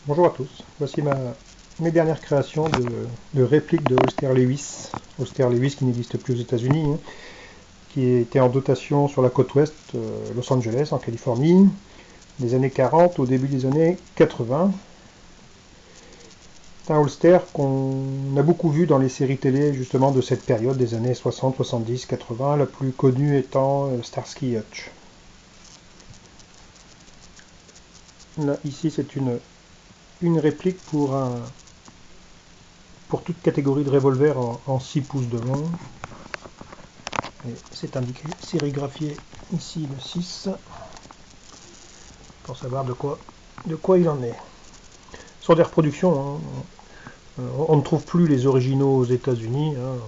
Bonjour à tous, voici mes dernières créations de répliques de Holster Lewis. Holster Lewis qui n'existe plus aux États-Unis, hein, qui était en dotation sur la côte ouest, Los Angeles, en Californie, des années 40 au début des années 80. C'est un holster qu'on a beaucoup vu dans les séries télé justement de cette période des années 60, 70, 80, la plus connue étant Starsky Hutch. Là, ici c'est une réplique pour toute catégorie de revolver en 6 pouces de long. C'est indiqué sérigraphié ici le 6 pour savoir de quoi il en est. Sur des reproductions, hein, on ne trouve plus les originaux aux États-Unis. Hein.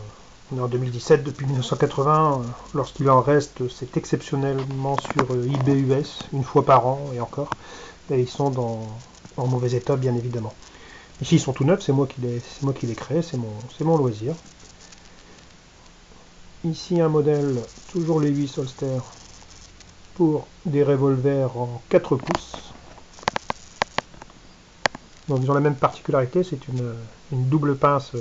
On est en 2017, depuis 1980, lorsqu'il en reste, c'est exceptionnellement sur eBay US, une fois par an et encore. Et ils sont en mauvais état, bien évidemment. Ici, ils sont tout neufs, c'est moi qui les crée, c'est mon loisir. Ici, un modèle, toujours les 8 Holster, pour des revolvers en 4 pouces. Donc ils ont la même particularité, c'est une double pince,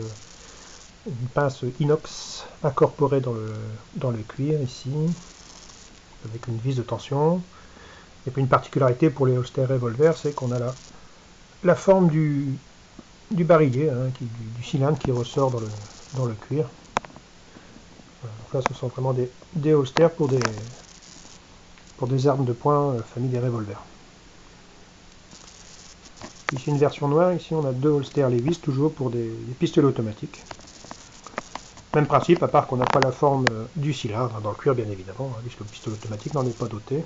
une pince inox incorporée dans le cuir ici, avec une vis de tension. Et puis une particularité pour les holster revolver, c'est qu'on a la forme du barillet, hein, du cylindre qui ressort dans le cuir. Donc là, ce sont vraiment des holsters pour des armes de poing, famille des revolvers. Ici une version noire, ici on a deux holsters Lewis, toujours pour des pistolets automatiques. Même principe, à part qu'on n'a pas la forme du cylindre, dans le cuir bien évidemment, hein, puisque le pistolet automatique n'en est pas doté.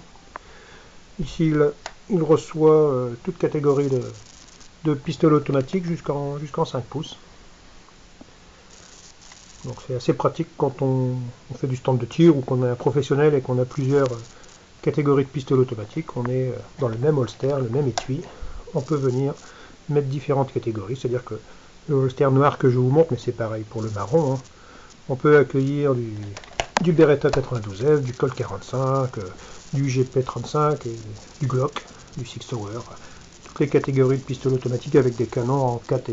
Ici il reçoit toute catégorie de pistolet automatique jusqu'en 5 pouces. Donc c'est assez pratique quand on fait du stand de tir ou qu'on est un professionnel et qu'on a plusieurs catégories de pistolets automatiques. On est dans le même holster, le même étui. On peut venir mettre différentes catégories, c'est-à-dire que le holster noir que je vous montre, mais c'est pareil pour le marron, hein, on peut accueillir du Beretta 92F, du Colt 45, du GP35 et du Glock, du Six Sauer. Toutes les catégories de pistolets automatiques avec des canons en 4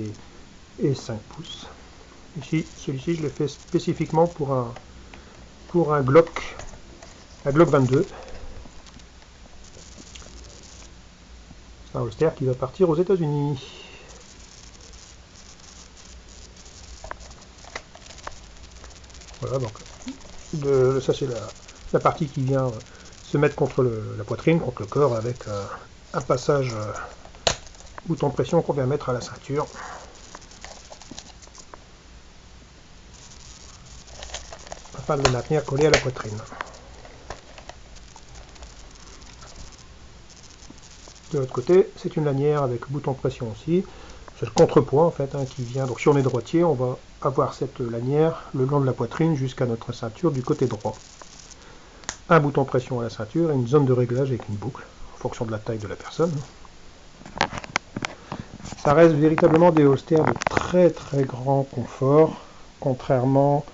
et 5 pouces. Ici, celui-ci, je l'ai fait spécifiquement pour un Glock 22. C'est un holster qui va partir aux États-Unis. Voilà, donc ça c'est la partie qui vient se mettre contre la poitrine, contre le corps, avec un passage bouton de pression qu'on vient mettre à la ceinture. Afin de le maintenir collé à la poitrine. De l'autre côté, c'est une lanière avec bouton de pression aussi. C'est le contrepoids en fait, hein, qui vient. Donc si on est droitier, on va avoir cette lanière le long de la poitrine jusqu'à notre ceinture du côté droit. Un bouton de pression à la ceinture et une zone de réglage avec une boucle, en fonction de la taille de la personne. Ça reste véritablement des holsters de très très grand confort, contrairement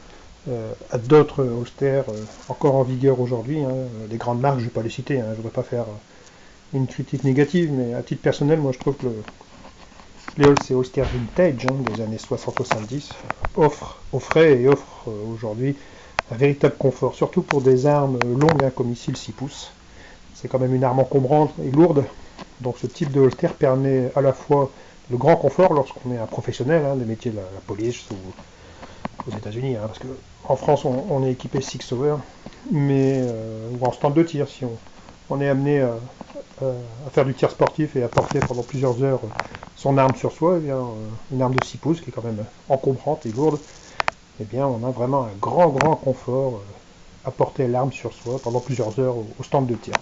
à d'autres holsters encore en vigueur aujourd'hui. Hein. Les grandes marques, je ne vais pas les citer, hein, je ne voudrais pas faire une critique négative, mais à titre personnel, moi je trouve que les holsters vintage, hein, des années 60-70 offraient et offrent aujourd'hui un véritable confort, surtout pour des armes longues, hein, comme ici le 6 pouces. C'est quand même une arme encombrante et lourde, donc ce type de holster permet à la fois le grand confort lorsqu'on est un professionnel, hein, des métiers de la police ou aux États-Unis, hein, parce qu'en France on est équipé Six Sauer, mais ou en stand de tir si on est amené à faire du tir sportif et à porter pendant plusieurs heures son arme sur soi, eh bien, une arme de 6 pouces qui est quand même encombrante et lourde, eh bien on a vraiment un grand confort à porter l'arme sur soi pendant plusieurs heures au stand de tir.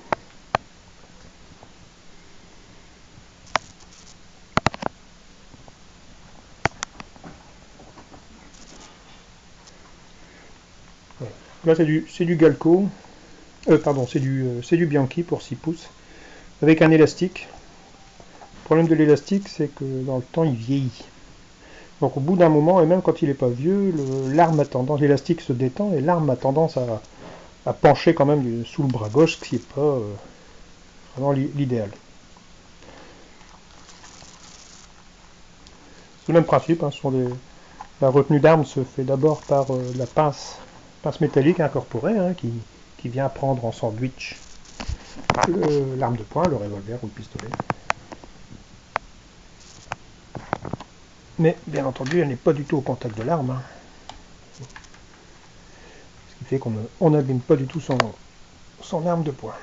Là c'est du Galco, pardon, c'est du Bianchi pour 6 pouces, avec un élastique. Le problème de l'élastique, c'est que dans le temps, il vieillit. Donc au bout d'un moment, et même quand il n'est pas vieux, l'élastique se détend et l'arme a tendance à pencher quand même sous le bras gauche, ce qui n'est pas vraiment l'idéal. C'est le même principe, hein, la retenue d'arme se fait d'abord par la pince métallique incorporée, hein, qui vient prendre en sandwich l'arme de poing, le revolver ou le pistolet. Mais bien entendu, elle n'est pas du tout au contact de l'arme, hein. Ce qui fait qu'on n'abîme pas du tout son arme de poing.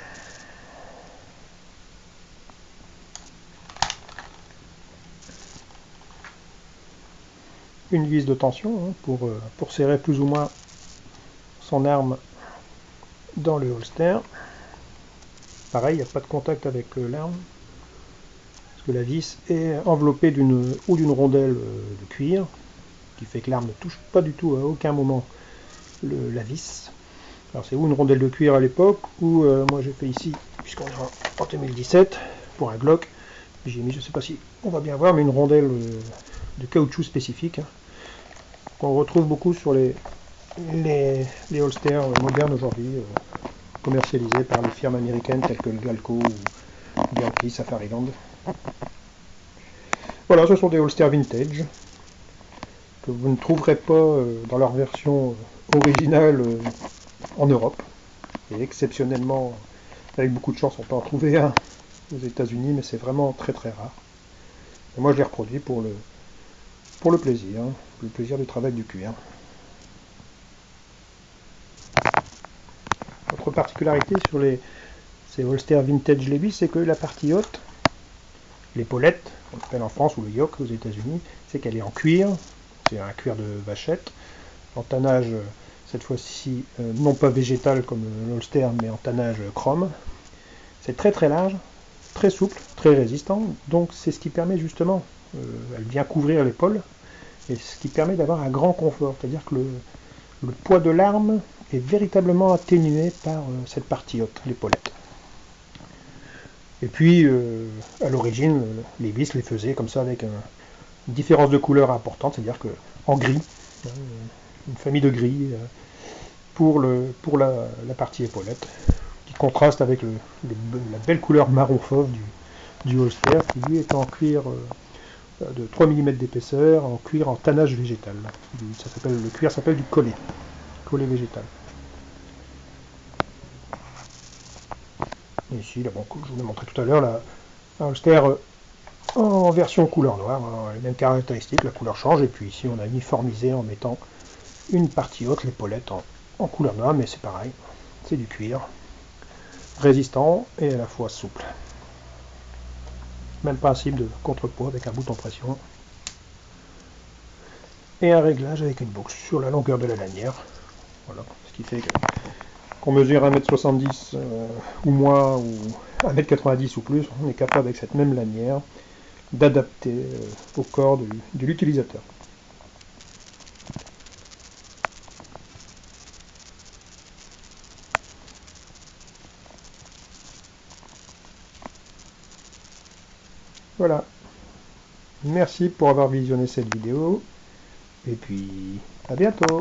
Une vis de tension, hein, pour serrer plus ou moins son arme dans le holster. Pareil, il n'y a pas de contact avec l'arme, parce que la vis est enveloppée d'une rondelle de cuir, qui fait que l'arme ne touche pas du tout à aucun moment la vis. Alors c'est ou une rondelle de cuir à l'époque, ou moi j'ai fait ici, puisqu'on est en 2017, pour un Glock, j'ai mis, je ne sais pas si on va bien voir, mais une rondelle de caoutchouc spécifique, hein, qu'on retrouve beaucoup sur les holsters modernes aujourd'hui, commercialisés par les firmes américaines telles que le Galco ou Bianchi, Safariland. Voilà, ce sont des holsters vintage que vous ne trouverez pas dans leur version originale en Europe. Et exceptionnellement, avec beaucoup de chance, on peut en trouver un aux États-Unis, mais c'est vraiment très très rare. Et moi, je les reproduis pour le plaisir du travail du cuir. Autre particularité sur ces holsters vintage Levis, c'est que la partie haute, l'épaulette, qu'on appelle en France, ou le yoke aux États-Unis, c'est qu'elle est en cuir, c'est un cuir de vachette, en tannage, cette fois-ci, non pas végétal comme l'holster, mais en tannage chrome. C'est très très large, très souple, très résistant, donc c'est ce qui permet justement, elle vient couvrir l'épaule, et ce qui permet d'avoir un grand confort, c'est-à-dire que le poids de l'arme est véritablement atténué par cette partie haute, l'épaulette. Et puis, à l'origine, les vis les faisaient comme ça avec une différence de couleur importante, c'est-à-dire qu'en gris, une famille de gris pour la partie épaulette, qui contraste avec la belle couleur marron fauve du holster, qui lui est en cuir de 3 mm d'épaisseur, en cuir en tannage végétal. Le cuir s'appelle du collet végétal. Et ici, là, bon, comme je vous l'ai montré tout à l'heure, un holster en version couleur noire, hein, les mêmes caractéristiques, la couleur change, et puis ici on a uniformisé en mettant une partie haute, l'épaulette, en couleur noire, mais c'est pareil, c'est du cuir, résistant et à la fois souple. Même principe de contrepoids avec un bouton pression et un réglage avec une boucle sur la longueur de la lanière. Voilà, ce qui fait qu'on mesure 1m70 ou moins, ou 1m90 ou plus, on est capable avec cette même lanière d'adapter au corps de l'utilisateur. Voilà. Merci pour avoir visionné cette vidéo. Et puis, à bientôt.